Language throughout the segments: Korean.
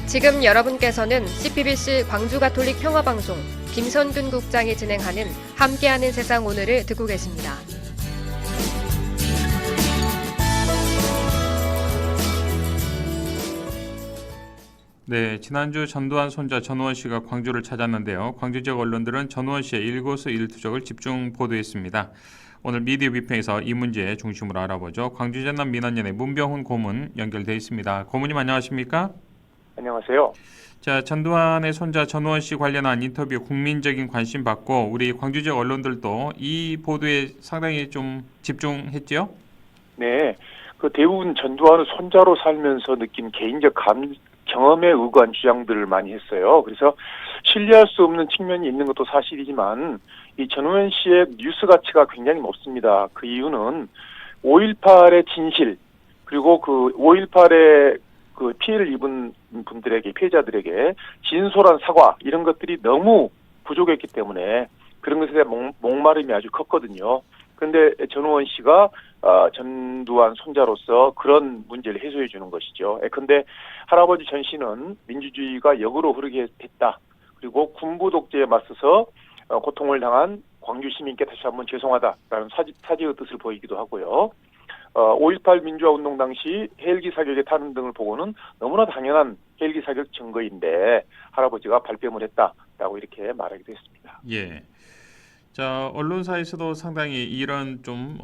지금 여러분께서는 CPBC 광주가톨릭 평화방송 김선균 국장이 진행하는 함께하는 세상 오늘을 듣고 계십니다. 네, 지난주 전두환 손자 전우원 씨가 광주를 찾았는데요. 광주 지역 언론들은 전우원 씨의 일거수일투족을 집중 보도했습니다. 오늘 미디어 비평에서 이 문제 중심으로 알아보죠. 광주 전남 민원연의 문병훈 고문 연결돼 있습니다. 고문님 안녕하십니까? 안녕하세요. 자, 전두환의 손자 전우원 씨 관련한 인터뷰 국민적인 관심 받고 우리 광주 지역 언론들도 이 보도에 상당히 좀 집중했죠? 네, 그 대부분 전두환의 손자로 살면서 느낀 개인적 경험에 의거한 주장들을 많이 했어요. 그래서 신뢰할 수 없는 측면이 있는 것도 사실이지만 이 전우원 씨의 뉴스 가치가 굉장히 높습니다. 그 이유는 5.18의 진실 그리고 그 5.18의 그 피해를 입은 분들에게 피해자들에게 진솔한 사과 이런 것들이 너무 부족했기 때문에 그런 것에 대한 목마름이 아주 컸거든요. 그런데 전우원 씨가 전두환 손자로서 그런 문제를 해소해 주는 것이죠. 그런데 할아버지 전 씨는 민주주의가 역으로 흐르게 했다. 그리고 군부 독재에 맞서서 고통을 당한 광주 시민께 다시 한번 죄송하다라는 사죄의 뜻을 보이기도 하고요. 5.18 민주화운동 당시 헬기 사격의 탄원 등을 보고는 너무나 당연한 헬기 사격 증거인데 할아버지가 발뺌을 했다라고 이렇게 말하기도 했습니다. 예. 자, 언론사에서도 상당히 이런 좀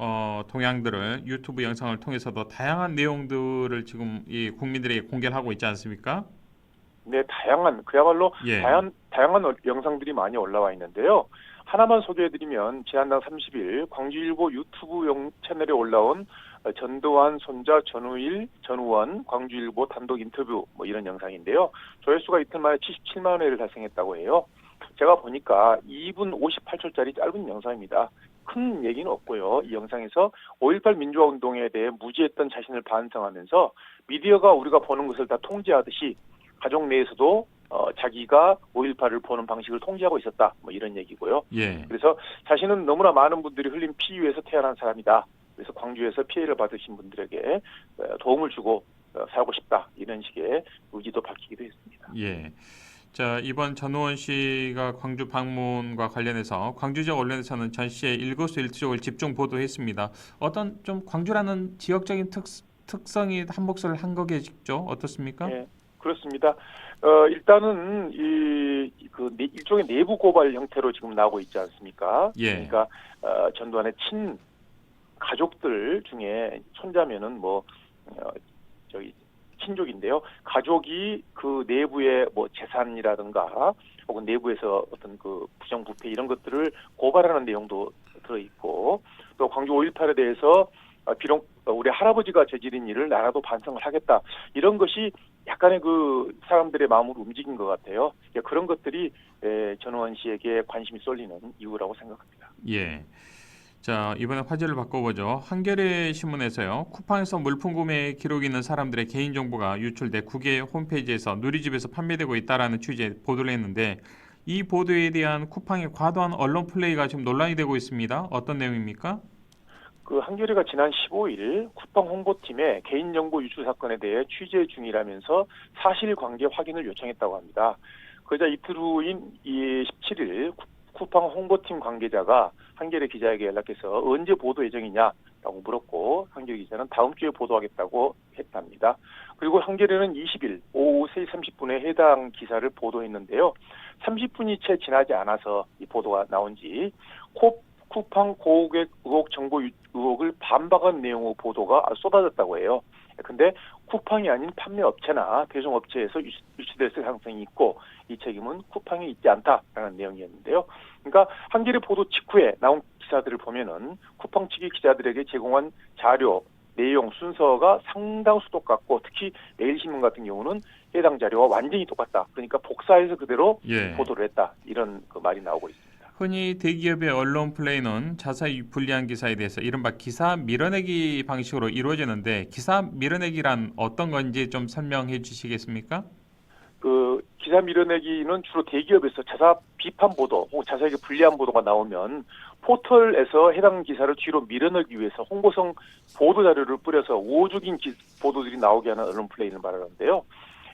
동향들을 유튜브 영상을 통해서도 다양한 내용들을 지금 이 국민들에게 공개를 하고 있지 않습니까? 네, 그야말로 예. 다양한 영상들이 많이 올라와 있는데요. 하나만 소개해드리면 지난달 30일 광주일보 유튜브 채널에 올라온 전두환 손자 전우원 광주일보 단독 인터뷰 뭐 이런 영상인데요. 조회수가 이틀 만에 77만 회를 달성했다고 해요. 제가 보니까 2분 58초짜리 짧은 영상입니다. 큰 얘기는 없고요. 이 영상에서 5.18 민주화운동에 대해 무지했던 자신을 반성하면서 미디어가 우리가 보는 것을 다 통제하듯이 가족 내에서도 자기가 5.18을 보는 방식을 통제하고 있었다. 뭐 이런 얘기고요. 예. 그래서 자신은 너무나 많은 분들이 흘린 피 위에서 태어난 사람이다. 그래서 광주에서 피해를 받으신 분들에게 도움을 주고 살고 싶다. 이런 식의 의지도 밝히기도 했습니다. 예. 자, 이번 전우원 씨가 광주 방문과 관련해서 광주 지역 언론에서는 전 씨의 일거수일투족을 집중 보도했습니다. 어떤 좀 광주라는 지역적인 특성이 한 몫을 한 거겠죠? 어떻습니까? 네, 그렇습니다. 일단은 일종의 내부 고발 형태로 지금 나오고 있지 않습니까? 예. 그러니까 전두환의 친 가족들 중에 손자면은 친족인데요. 가족이 그 내부의 뭐 재산이라든가 혹은 내부에서 어떤 그 부정부패 이런 것들을 고발하는 내용도 들어있고 또 광주 5.18에 대해서 비록 우리 할아버지가 저지른 일을 나라도 반성을 하겠다 이런 것이 약간의 그 사람들의 마음을 움직인 것 같아요. 그런 것들이 전우원 씨에게 관심이 쏠리는 이유라고 생각합니다. 예. 자, 이번에 화제를 바꿔보죠. 한겨레 신문에서요. 쿠팡에서 물품 구매 기록이 있는 사람들의 개인정보가 유출돼 국외 홈페이지에서 누리집에서 판매되고 있다라는 취지의 보도를 했는데 이 보도에 대한 쿠팡의 과도한 언론 플레이가 지금 논란이 되고 있습니다. 어떤 내용입니까? 그 한겨레가 지난 15일 쿠팡 홍보팀에 개인정보 유출 사건에 대해 취재 중이라면서 사실관계 확인을 요청했다고 합니다. 그러자 이틀 후인 17일 쿠팡 홍보팀 관계자가 한겨레 기자에게 연락해서 언제 보도 예정이냐라고 물었고 한겨레 기자는 다음 주에 보도하겠다고 했답니다. 그리고 한겨레는 20일 오후 3시 30분에 해당 기사를 보도했는데요. 30분이 채 지나지 않아서 이 보도가 나온 지 쿠팡 고객 의혹 정보 의혹을 반박한 내용의 보도가 쏟아졌다고 해요. 근데 쿠팡이 아닌 판매업체나 배송업체에서 유치됐을 가능성이 있고 이 책임은 쿠팡이 있지 않다라는 내용이었는데요. 그러니까 한겨레 보도 직후에 나온 기사들을 보면은 쿠팡 측이 기자들에게 제공한 자료, 내용, 순서가 상당수 똑같고 특히 매일신문 같은 경우는 해당 자료와 완전히 똑같다. 그러니까 복사해서 그대로 보도를 했다. 이런 그 말이 나오고 있습니다. 흔히 대기업의 언론 플레이는 자사히 불리한 기사에 대해서 이른바 기사 밀어내기 방식으로 이루어지는데 기사 밀어내기란 어떤 건지 좀 설명해 주시겠습니까? 그 기사 밀어내기는 주로 대기업에서 자사 비판 보도 혹은 자사에게 불리한 보도가 나오면 포털에서 해당 기사를 뒤로 밀어내기 위해서 홍보성 보도 자료를 뿌려서 우호적인 보도들이 나오게 하는 언론 플레이를 말하는데요.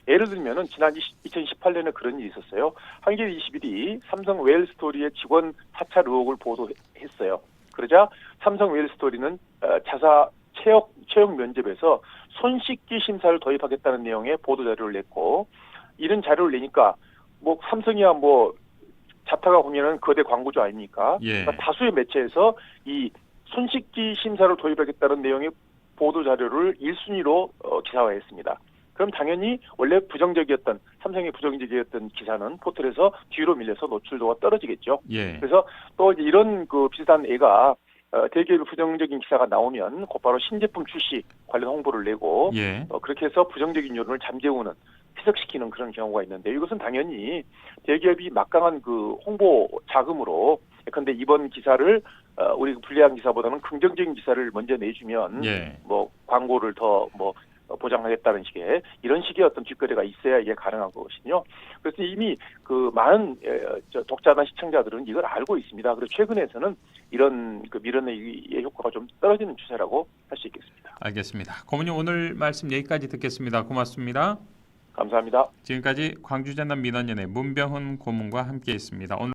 예를 들면은 지난 2018년에 그런 일이 있었어요. 한겨레 21이 삼성 웰스토리의 직원 사찰 의혹을 보도했어요. 그러자 삼성 웰스토리는 자사 채용 면접에서 손 씻기 심사를 도입하겠다는 내용의 보도 자료를 냈고, 이런 자료를 내니까 뭐 삼성이야 뭐 자타가 보면은 거대 광고주 아닙니까? 예. 그러니까 다수의 매체에서 이 손 씻기 심사를 도입하겠다는 내용의 보도 자료를 1순위로 기사화했습니다. 그럼 당연히 원래 삼성의 부정적이었던 기사는 포털에서 뒤로 밀려서 노출도가 떨어지겠죠. 예. 그래서 또 이제 이런 그 비슷한 애가 대기업의 부정적인 기사가 나오면 곧바로 신제품 출시 관련 홍보를 내고 예. 그렇게 해서 부정적인 여론을 잠재우는, 희석시키는 그런 경우가 있는데, 이것은 당연히 대기업이 막강한 그 홍보 자금으로, 예컨대 이번 기사를 우리 불리한 기사보다는 긍정적인 기사를 먼저 내주면 예. 뭐 광고를 더 뭐 보장하겠다는 식의 이런 식의 어떤 뒷거래가 있어야 이게 가능한 것이거든요. 그래서 이미 그 많은 독자나 시청자들은 이걸 알고 있습니다. 그리고 최근에서는 이런 그 밀어내기의 효과가 좀 떨어지는 추세라고 할 수 있겠습니다. 알겠습니다. 고모님 오늘 말씀 여기까지 듣겠습니다. 고맙습니다. 감사합니다. 지금까지 광주전남 민원연의 문병훈 고문과 함께했습니다. 오늘